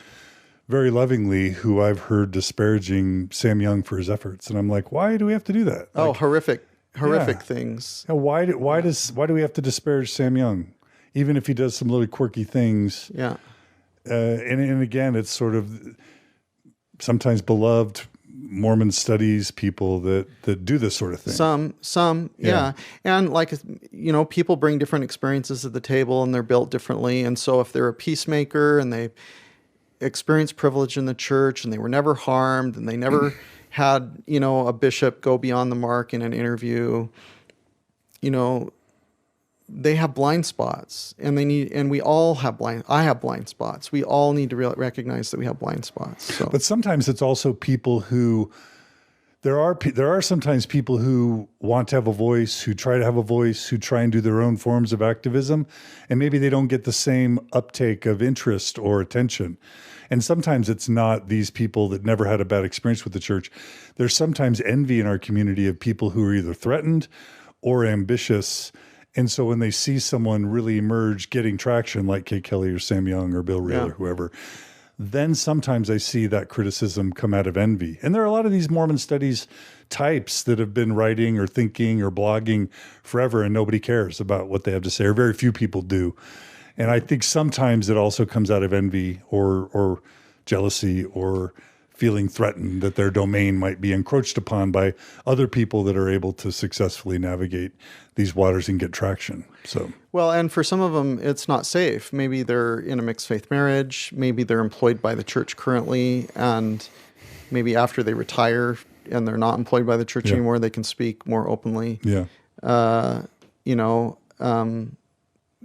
very lovingly, who I've heard disparaging Sam Young for his efforts, and I'm like, why do we have to do that? Oh, horrific things. Now, why do we have to disparage Sam Young, even if he does some really quirky things? Yeah. And again, it's sort of sometimes beloved Mormon studies people that do this sort of thing. Some, yeah. And people bring different experiences to the table, and they're built differently. And so if they're a peacemaker and they experience privilege in the church and they were never harmed and they never had, a bishop go beyond the mark in an interview, they have blind spots, and we all have I have blind spots. We all need to recognize that we have blind spots. So. But sometimes it's also people who, there are sometimes people who want to have a voice, who try to have a voice, who try and do their own forms of activism, and maybe they don't get the same uptake of interest or attention. And sometimes it's not these people that never had a bad experience with the church. There's sometimes envy in our community of people who are either threatened or ambitious. And so when they see someone really emerge, getting traction like Kate Kelly or Sam Young or Bill Reel or whoever, then sometimes I see that criticism come out of envy. And there are a lot of these Mormon studies types that have been writing or thinking or blogging forever, and nobody cares about what they have to say, or very few people do. And I think sometimes it also comes out of envy or jealousy or feeling threatened that their domain might be encroached upon by other people that are able to successfully navigate these waters and get traction. So, well, and for some of them, it's not safe. Maybe they're in a mixed faith marriage. Maybe they're employed by the church currently, and maybe after they retire and they're not employed by the church anymore, they can speak more openly. Yeah.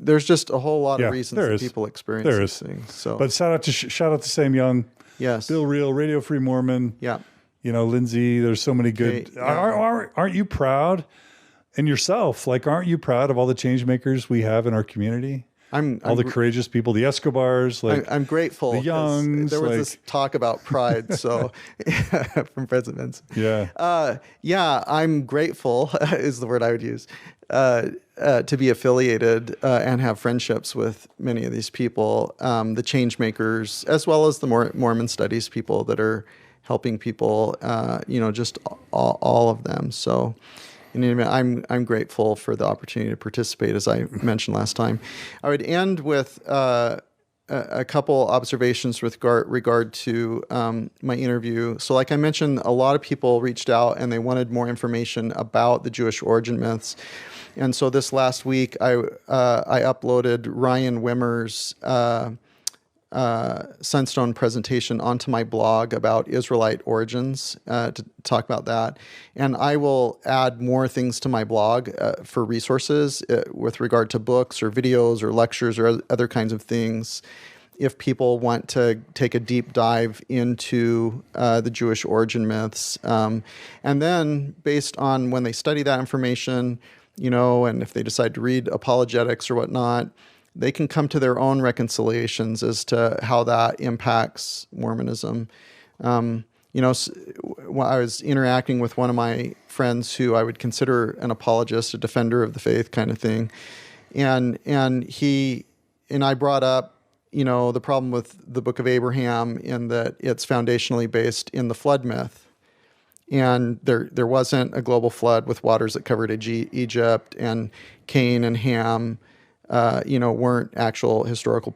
There's just a whole lot of reasons that people experience these things. So, but shout out to Sam Young. Yes. Bill Reel, Radio Free Mormon. Yeah. Lindsay, there's so many good. Aren't you proud? And yourself, aren't you proud of all the change makers we have in our community? All the courageous people, the Escobars. I'm grateful. The Youngs. There was this talk about pride, so from President Benson. Yeah. I'm grateful is the word I would use. To be affiliated and have friendships with many of these people, the Changemakers, as well as the Mormon Studies people that are helping people, just all of them. So, I'm grateful for the opportunity to participate, as I mentioned last time. I would end with a couple observations with regard to my interview. So like I mentioned, a lot of people reached out and they wanted more information about the Jewish origin myths. And so this last week, I uploaded Ryan Wimmer's Sunstone presentation onto my blog about Israelite origins to talk about that. And I will add more things to my blog for resources with regard to books or videos or lectures or other kinds of things if people want to take a deep dive into the Jewish origin myths. And then based on when they study that information, and if they decide to read apologetics or whatnot, they can come to their own reconciliations as to how that impacts Mormonism. When I was interacting with one of my friends who I would consider an apologist, a defender of the faith kind of thing, and I brought up, the problem with the Book of Abraham in that it's foundationally based in the flood myth. And there wasn't a global flood with waters that covered Egypt, and Cain and Ham, weren't actual historical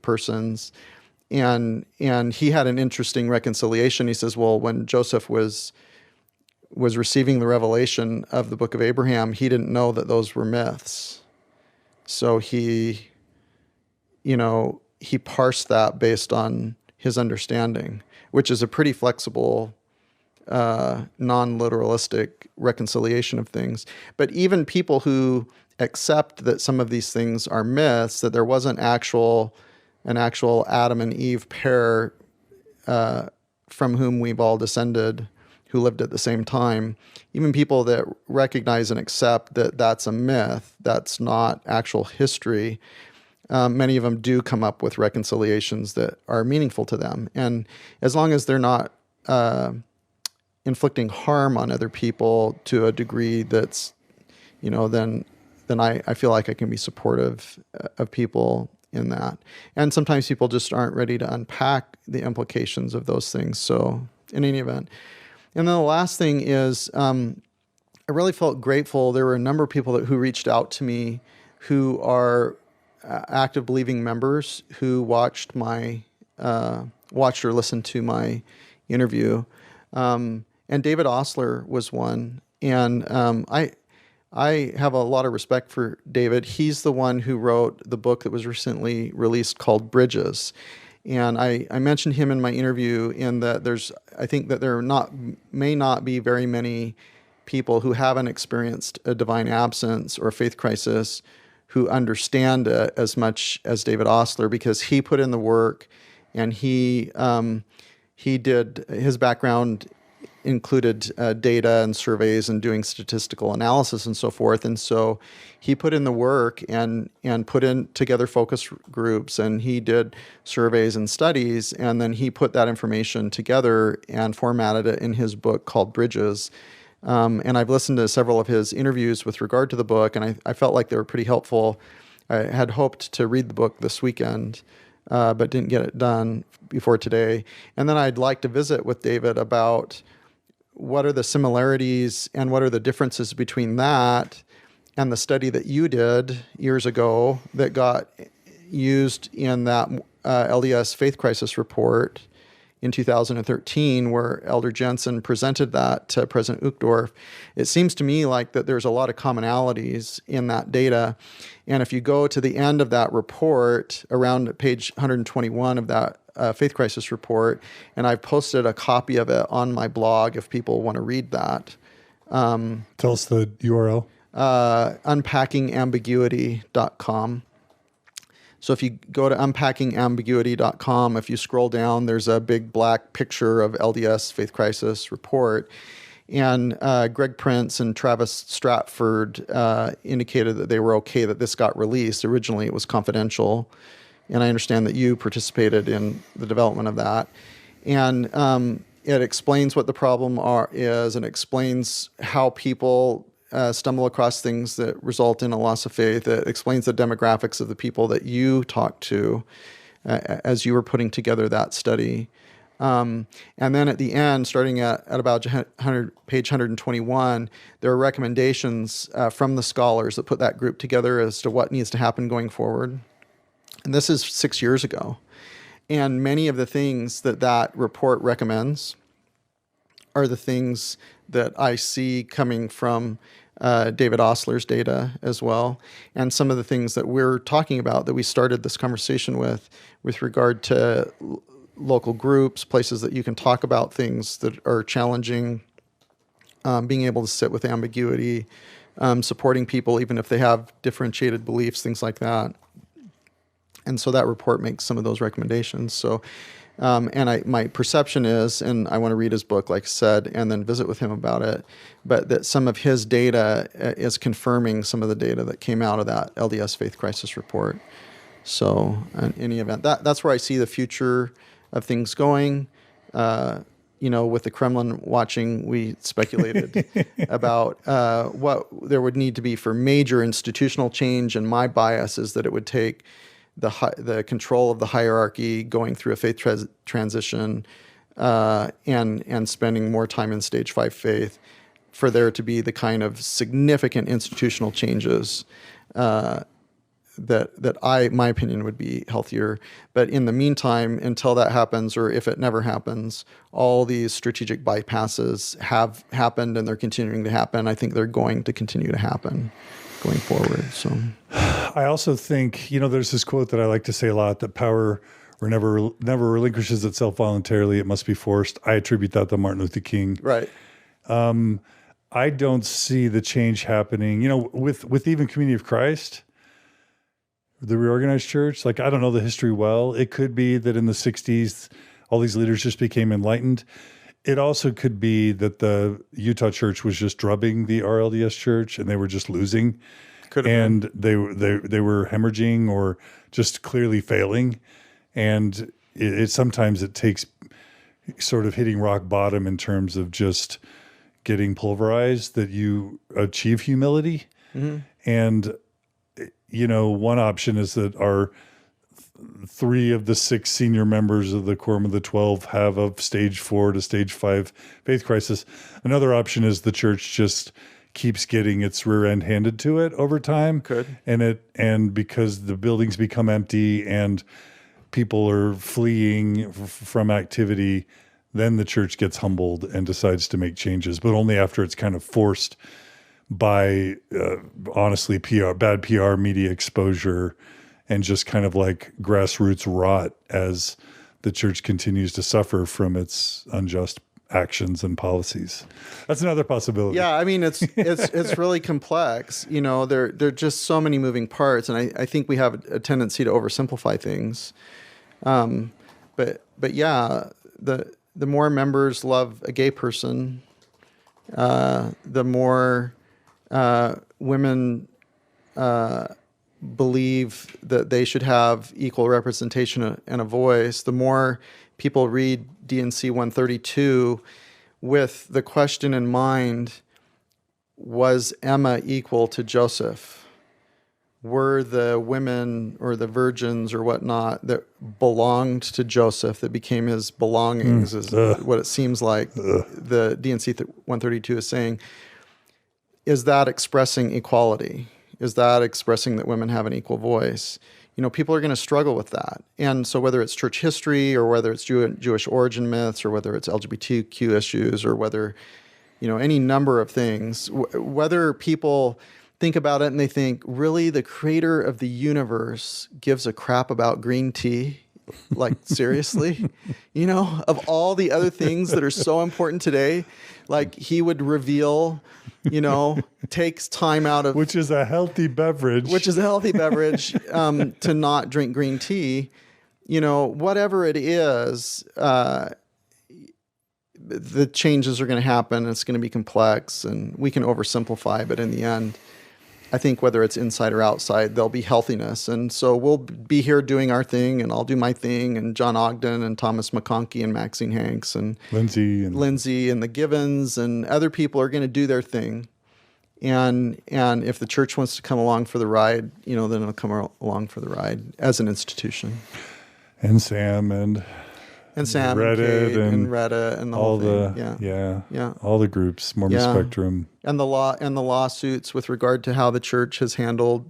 persons. And he had an interesting reconciliation. He says, well, when Joseph was receiving the revelation of the Book of Abraham, he didn't know that those were myths. So he parsed that based on his understanding, which is a pretty flexible non-literalistic reconciliation of things. But even people who accept that some of these things are myths, that there wasn't an actual Adam and Eve pair from whom we've all descended, who lived at the same time, even people that recognize and accept that that's a myth, that's not actual history, many of them do come up with reconciliations that are meaningful to them. And as long as they're not inflicting harm on other people to a degree that's, then I feel like I can be supportive of people in that. And sometimes people just aren't ready to unpack the implications of those things. So in any event. And then the last thing is, I really felt grateful. There were a number of people who reached out to me who are active believing members who watched or listened to my interview. And David Ostler was one. And I have a lot of respect for David. He's the one who wrote the book that was recently released called Bridges. And I mentioned him in my interview in that I think that there may not be very many people who haven't experienced a divine absence or faith crisis who understand it as much as David Ostler, because he put in the work, and he did, his background included data and surveys and doing statistical analysis and so forth. And so he put in the work and put in together focus groups, and he did surveys and studies, and then he put that information together and formatted it in his book called Bridges. And I've listened to several of his interviews with regard to the book, and I felt like they were pretty helpful. I had hoped to read the book this weekend, but didn't get it done before today. And then I'd like to visit with David about what are the similarities and what are the differences between that and the study that you did years ago that got used in that LDS faith crisis report in 2013, where Elder Jensen presented that to President Uchtdorf, it seems to me like that there's a lot of commonalities in that data. And if you go to the end of that report, around page 121 of that Faith Crisis report, and I've posted a copy of it on my blog if people want to read that. Tell us the URL. Unpackingambiguity.com. So if you go to unpackingambiguity.com, if you scroll down, there's a big black picture of LDS Faith Crisis report. And Greg Prince and Travis Stratford indicated that they were okay that this got released. Originally, it was confidential. And I understand that you participated in the development of that. And it explains what the problem is, and explains how people stumble across things that result in a loss of faith. It explains the demographics of the people that you talked to as you were putting together that study. And then at the end, starting at about page 121, there are recommendations from the scholars that put that group together as to what needs to happen going forward. And this is 6 years ago. And many of the things that report recommends are the things that I see coming from David Ostler's data as well, and some of the things that we're talking about that we started this conversation with regard to local groups, places that you can talk about things that are challenging, being able to sit with ambiguity, supporting people even if they have differentiated beliefs, things like that. And so that report makes some of those recommendations. So, my perception is, and I want to read his book, like I said, and then visit with him about it, but that some of his data is confirming some of the data that came out of that LDS Faith Crisis report. So, in any event, that's where I see the future of things going. With the Kremlin watching, we speculated about what there would need to be for major institutional change, and my bias is that it would take the control of the hierarchy, going through a faith transition, and spending more time in stage 5 faith, for there to be the kind of significant institutional changes that my opinion would be healthier. But in the meantime, until that happens, or if it never happens, all these strategic bypasses have happened and they're continuing to happen. I think they're going to continue to happen going forward. So I also think, there's this quote that I like to say a lot, that power never relinquishes itself voluntarily. It must be forced. I attribute that to Martin Luther King. Right. I don't see the change happening, with even Community of Christ, the reorganized church. Like, I don't know the history well. It could be that in the 60s, all these leaders just became enlightened. It also could be that the Utah church was just drubbing the RLDS church and they were just losing. And they were hemorrhaging or just clearly failing. And sometimes it takes sort of hitting rock bottom in terms of just getting pulverized that you achieve humility. Mm-hmm. And, one option is that our 3 of the 6 senior members of the Quorum of the 12 have a stage 4 to stage 5 faith crisis. Another option is the church just keeps getting its rear end handed to it over time. Could. And because the buildings become empty and people are fleeing from activity, then the church gets humbled and decides to make changes, but only after it's kind of forced by, honestly, bad PR, media exposure, and just kind of like grassroots rot as the church continues to suffer from its unjust actions and policies. That's another possibility. Yeah, I mean, it's really complex. There are just so many moving parts, and I think we have a tendency to oversimplify things. But yeah, the more members love a gay person, the more women believe that they should have equal representation and a voice, the more people read D&C 132 with the question in mind, was Emma equal to Joseph? Were the women or the virgins or whatnot that belonged to Joseph, that became his belongings, is what it seems like the D&C 132 is saying. Is that expressing equality? Is that expressing that women have an equal voice? people are going to struggle with that. And so whether it's church history or whether it's Jewish origin myths or whether it's LGBTQ issues or whether, any number of things, whether people think about it and they think, really, the creator of the universe gives a crap about green tea? Like, seriously? Of all the other things that are so important today, like he would reveal, takes time out of... Which is a healthy beverage. To not drink green tea. Whatever it is, the changes are going to happen. It's going to be complex, and we can oversimplify, but in the end, I think whether it's inside or outside, there'll be healthiness. And so we'll be here doing our thing, and I'll do my thing, and John Ogden and Thomas McConkie and Maxine Hanks and Lindsay and the Givens and other people are going to do their thing. And if the church wants to come along for the ride, then it'll come along for the ride as an institution. And Sam and Reddit Kate and Reddit and the all whole thing. Yeah. All the groups, Mormon Spectrum. And the lawsuits with regard to how the church has handled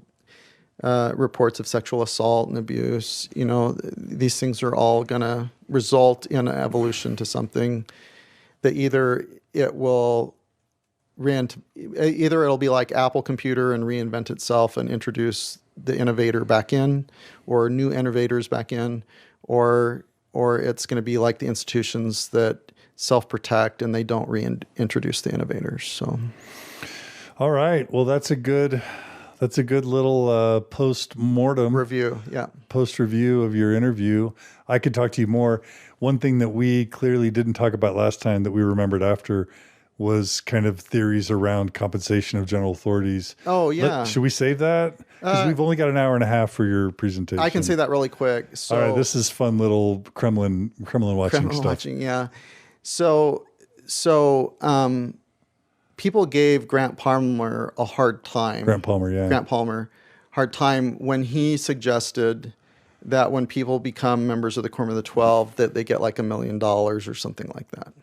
reports of sexual assault and abuse. These things are all going to result in an evolution to something that either it'll be like Apple Computer and reinvent itself and introduce the innovator back in, or new innovators back in, or it's going to be like the institutions that self-protect and they don't reintroduce the innovators. So, all right. Well, that's a good little post-mortem review. Yeah. Post-review of your interview. I could talk to you more. One thing that we clearly didn't talk about last time that we remembered after was kind of theories around compensation of general authorities. Oh, yeah. Should we save that? Because we've only got an hour and a half for your presentation. I can say that really quick. So, all right, this is fun little Kremlin watching stuff. Watching, yeah. So people gave Grant Palmer a hard time. Grant Palmer, hard time when he suggested that when people become members of the Quorum of the 12, that they get like $1 million or something like that.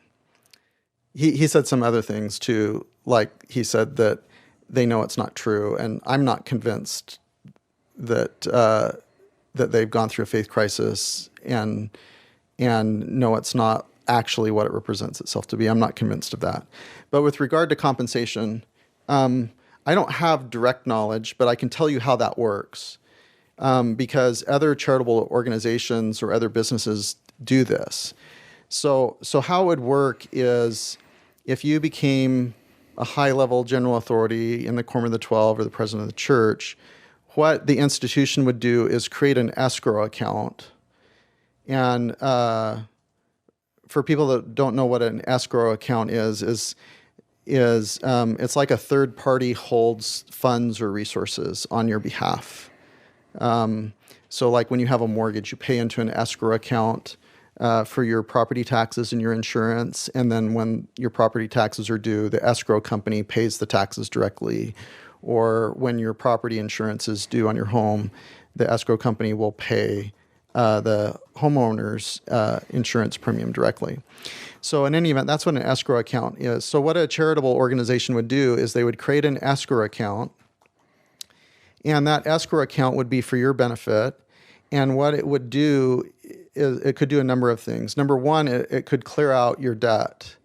He said some other things too, like he said that they know it's not true, and I'm not convinced that that they've gone through a faith crisis and know it's not actually what it represents itself to be. I'm not convinced of that. But with regard to compensation, I don't have direct knowledge, but I can tell you how that works, because other charitable organizations or other businesses do this. So how it would work is if you became a high-level general authority in the Quorum of the 12 or the president of the church, what the institution would do is create an escrow account. And for people that don't know what an escrow account is it's like a third party holds funds or resources on your behalf. So like when you have a mortgage, you pay into an escrow account for your property taxes and your insurance. And then when your property taxes are due, the escrow company pays the taxes directly. Or when your property insurance is due on your home, the escrow company will pay the homeowner's insurance premium directly. So in any event, that's what an escrow account is. So what a charitable organization would do is they would create an escrow account, and that escrow account would be for your benefit. And what it would do is it could do a number of things. Number one, it could clear out your debt.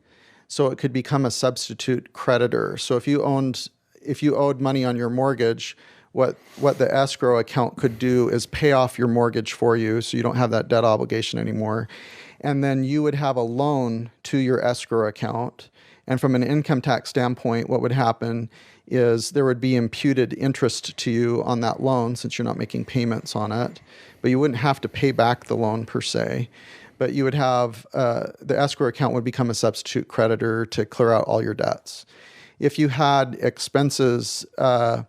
So it could become a substitute creditor. So if you owed money on your mortgage, what the escrow account could do is pay off your mortgage for you, so you don't have that debt obligation anymore. And then you would have a loan to your escrow account. And from an income tax standpoint, what would happen is there would be imputed interest to you on that loan since you're not making payments on it. But you wouldn't have to pay back the loan per se. But you would have the escrow account would become a substitute creditor to clear out all your debts. If you had expenses that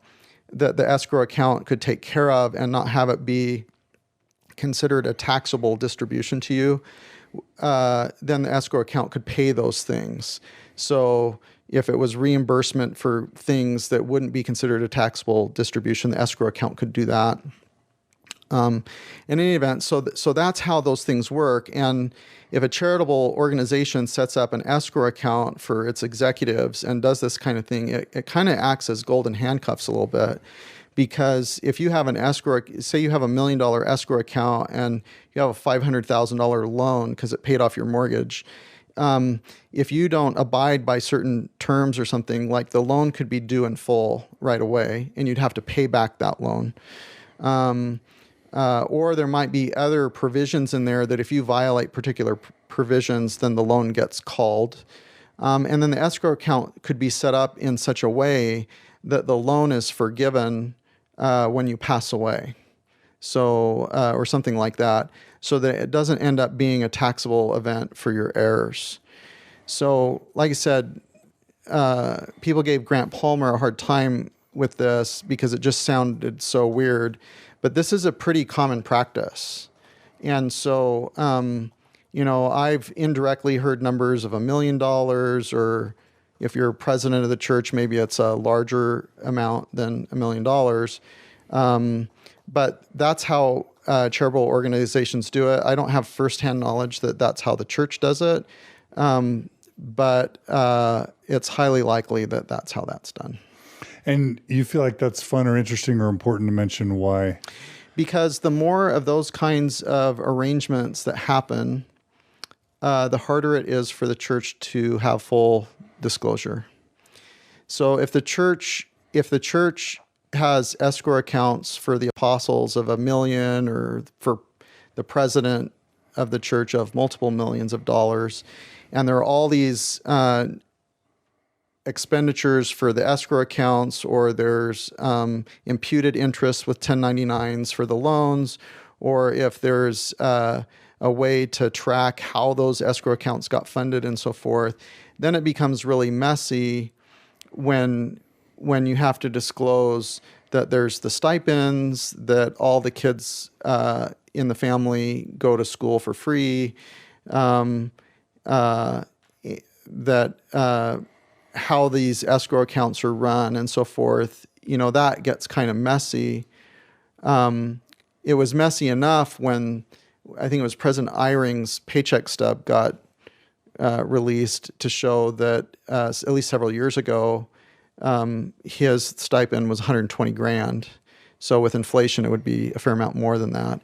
the escrow account could take care of and not have it be considered a taxable distribution to you, then the escrow account could pay those things. So if it was reimbursement for things that wouldn't be considered a taxable distribution, the escrow account could do that. In any event, so that's how those things work. And if a charitable organization sets up an escrow account for its executives and does this kind of thing, it kind of acts as golden handcuffs a little bit, because if you have an escrow, say you have $1 million escrow account and you have a $500,000 loan because it paid off your mortgage, if you don't abide by certain terms or something, like the loan could be due in full right away, and you'd have to pay back that loan. Or there might be other provisions in there that if you violate particular provisions, then the loan gets called. And then the escrow account could be set up in such a way that the loan is forgiven when you pass away. So, or something like that, so that it doesn't end up being a taxable event for your heirs. So, like I said, people gave Grant Palmer a hard time with this because it just sounded so weird. But this is a pretty common practice. And so, I've indirectly heard numbers of $1 million, or if you're president of the church, maybe it's a larger amount than $1 million. But that's how charitable organizations do it. I don't have firsthand knowledge that that's how the church does it, but it's highly likely that that's how that's done. And you feel like that's fun or interesting or important to mention why? Because the more of those kinds of arrangements that happen, the harder it is for the church to have full disclosure. So if the church has escrow accounts for the apostles of $1 million, or for the president of the church of multiple millions of dollars, and there are all these expenditures for the escrow accounts, or there's imputed interest with 1099s for the loans, or if there's a way to track how those escrow accounts got funded and so forth, then it becomes really messy when you have to disclose that there's the stipends, that all the kids in the family go to school for free, how these escrow accounts are run and so forth, that gets kind of messy. It was messy enough when I think it was President Eyring's paycheck stub got released to show that at least several years ago, his stipend was $120,000. So with inflation, it would be a fair amount more than that.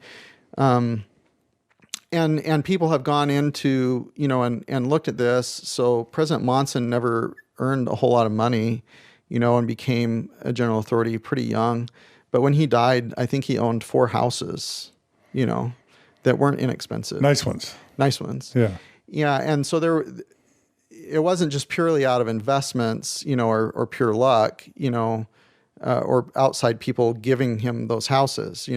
And people have gone into, and looked at this. So President Monson never earned a whole lot of money, and became a general authority pretty young. But when he died, I think he owned 4 houses, that weren't inexpensive. Nice ones. Yeah. Yeah. And so it wasn't just purely out of investments, or pure luck, or outside people giving him those houses,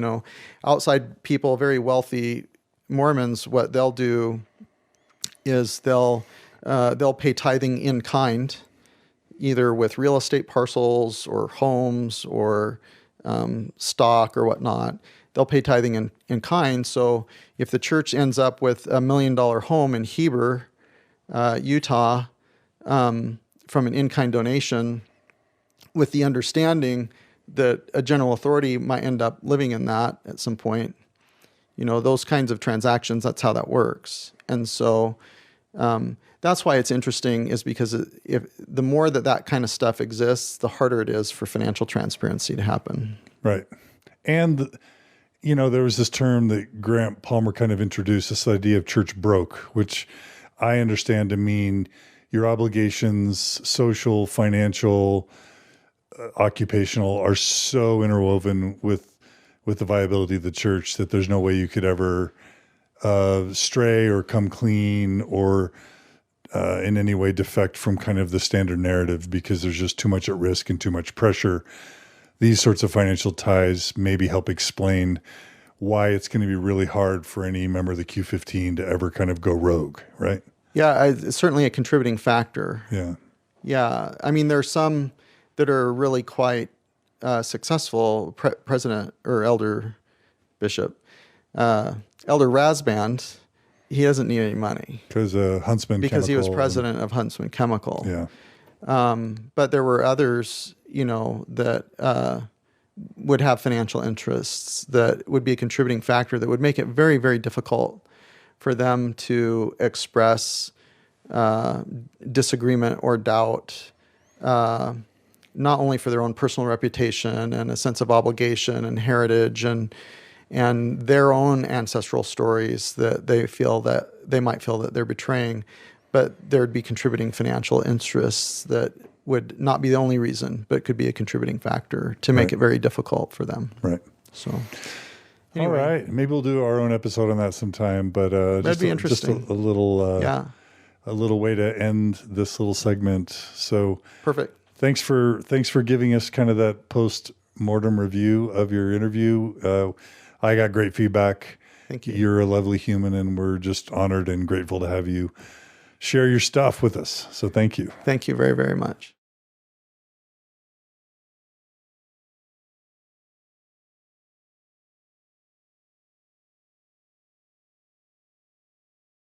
outside people, very wealthy Mormons, what they'll do is they'll pay tithing in kind, either with real estate parcels or homes or stock or whatnot. They'll pay tithing in kind. So if the church ends up with $1 million home in Heber, Utah, from an in-kind donation, with the understanding that a general authority might end up living in that at some point, those kinds of transactions, that's how that works. And so that's why it's interesting, is because if the more that kind of stuff exists, the harder it is for financial transparency to happen. Right. And, there was this term that Grant Palmer kind of introduced, this idea of church broke, which I understand to mean your obligations, social, financial, occupational, are so interwoven with the viability of the church that there's no way you could ever stray or come clean or in any way defect from kind of the standard narrative, because there's just too much at risk and too much pressure. These sorts of financial ties maybe help explain why it's going to be really hard for any member of the Q15 to ever kind of go rogue, right? Yeah, it's certainly a contributing factor. Yeah. Yeah. I mean, there's some that are really quite successful. President or Elder Bishop, Elder Rasband, he doesn't need any money. Because Huntsman Because Chemical, he was president of Huntsman Chemical. Yeah. But there were others, that would have financial interests that would be a contributing factor that would make it very, very difficult for them to express disagreement or doubt not only for their own personal reputation and a sense of obligation and heritage and their own ancestral stories that they might feel that they're betraying, but there'd be contributing financial interests that would not be the only reason, but could be a contributing factor to make it very difficult for them. Right. So, anyway. All right. Maybe we'll do our own episode on that sometime, but That'd be interesting. Just a little way to end this little segment. So perfect. Thanks for giving us kind of that post-mortem review of your interview. I got great feedback. Thank you. You're a lovely human, and we're just honored and grateful to have you share your stuff with us. So thank you. Thank you very, very much.